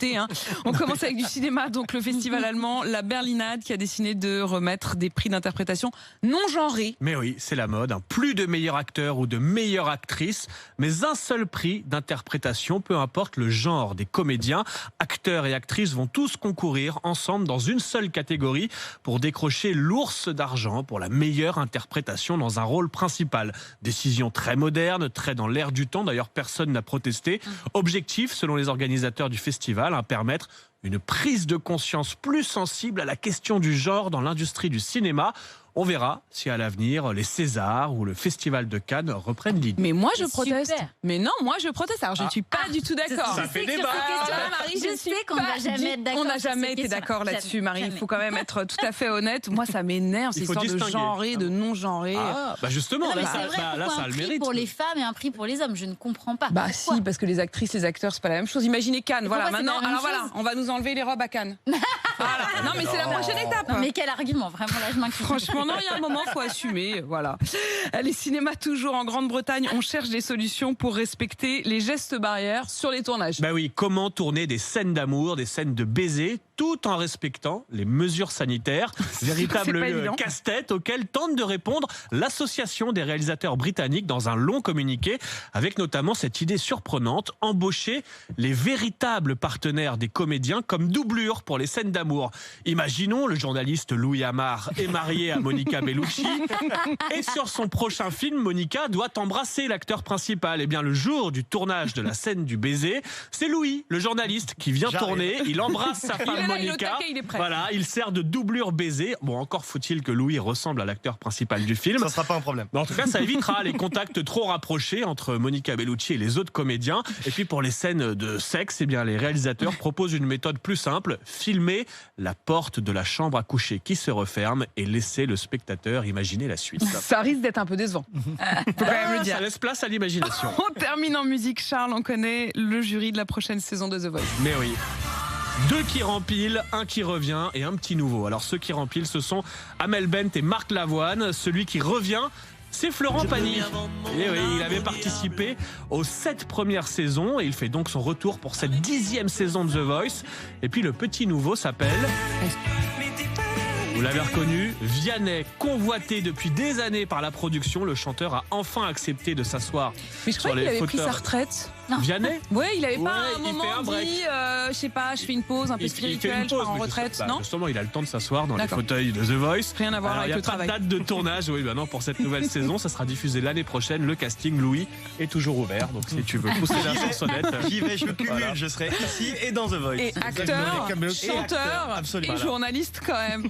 thé. On commence avec du cinéma, donc le festival allemand La Berlinade qui a décidé de remettre des prix d'interprétation non genrés. Mais oui, c'est la mode. Plus de meilleur acteur ou de meilleure actrice, mais un seul prix d'interprétation, peu importe le genre des comédiens. Acteurs et actrices vont tous concourir ensemble dans une seule catégorie pour décrocher l'ours d'argent pour la meilleure interprétation dans un rôle principal. Décision très moderne, très dans l'air du temps. D'ailleurs, personne n'a protesté. Objectif, selon les organisateurs du festival, permettre une prise de conscience plus sensible à la question du genre dans l'industrie du cinéma. On verra si à l'avenir, les Césars ou le Festival de Cannes reprennent l'idée. Mais moi, je proteste. Super. Mais non, moi, je proteste. Alors, je ne suis pas du tout d'accord. Ça fait débat. Je sais qu'on ne va jamais être d'accord. On n'a sur jamais ces été questions. d'accord là-dessus, Jamais, Marie. Il jamais. faut quand même être tout à fait honnête. Moi, ça m'énerve, cette Il faut histoire de distinguer. genré, de non-genré. Ah, bah justement, Non, mais là, c'est vrai, là, pourquoi ça a un le prix mérite. pour les femmes et un prix pour les hommes? Je ne comprends pas. Bah Pourquoi si, parce que les actrices, les acteurs, c'est pas la même chose. Imaginez Cannes, voilà. pourquoi c'est Maintenant, pas la même alors voilà, chose on va nous enlever les robes à Cannes. Voilà. Non, mais c'est la prochaine étape. Non, mais quel argument? Vraiment, là, je m'inquiète. Franchement, non, il y a un moment, faut assumer, voilà. Les cinémas toujours en Grande-Bretagne, on cherche des solutions pour respecter les gestes barrières sur les tournages. Bah oui, comment tourner des scènes d'amour, des scènes de baiser, tout en respectant les mesures sanitaires. Véritable pas évident. casse-tête auquel tente de répondre l'association des réalisateurs britanniques dans un long communiqué, avec notamment cette idée surprenante, embaucher les véritables partenaires des comédiens comme doublure pour les scènes d'amour. Imaginons, le journaliste Louis Amar est marié à Monica Bellucci et sur son prochain film, Monica doit embrasser l'acteur principal. Et bien le jour du tournage de la scène du baiser, c'est Louis, le journaliste, qui vient tourner. Il embrasse sa femme Il est là, il est au Monica. taquet, il est prêt. Voilà, il sert de doublure baiser. Bon, encore faut-il que Louis ressemble à l'acteur principal du film. Ça sera pas un problème. Mais en tout cas, ça évitera les contacts trop rapprochés entre Monica Bellucci et les autres comédiens. Et puis pour les scènes de sexe, eh bien les réalisateurs proposent une méthode plus simple, filmer la porte de la chambre à coucher qui se referme et laisser le spectateur imaginer la suite. Ça risque d'être un peu décevant. Faut quand même le dire. Ça laisse place à l'imagination. On termine en musique, Charles. On connaît le jury de la prochaine saison de The Voice. Mais oui. 2 qui rempilent, 1 qui revient et un petit nouveau. Alors ceux qui rempilent, ce sont Amel Bent et Marc Lavoine. Celui qui revient, c'est Florent Pagny. Et oui, il avait participé aux 7 premières saisons et il fait donc son retour pour cette 10e saison de The Voice. Et puis le petit nouveau s'appelle... Vous l'avez reconnu, Vianney, convoité depuis des années par la production, le chanteur a enfin accepté de s'asseoir Mais je sur croyais qu'il les avait pris sa fauteuils. retraite. Vianney Oui, il avait pas Ouais, un il fait moment un break. dit, je sais pas, je fais une pause un peu Il fait spirituelle, une je pause, pars en mais retraite, bah, non? justement, il a le temps de s'asseoir dans les D'accord. fauteuils de The Voice. Rien à voir Alors, avec il le n'y a pas de travail. date de tournage, oui, non, pour cette nouvelle saison, ça sera diffusé l'année prochaine. Le casting, Louis, est toujours ouvert, donc si tu veux pousser la chansonnette. J'y vais, je cumule, Voilà. je serai ici et dans The Voice. Et acteur, Exactement. chanteur absolument. et journaliste quand même.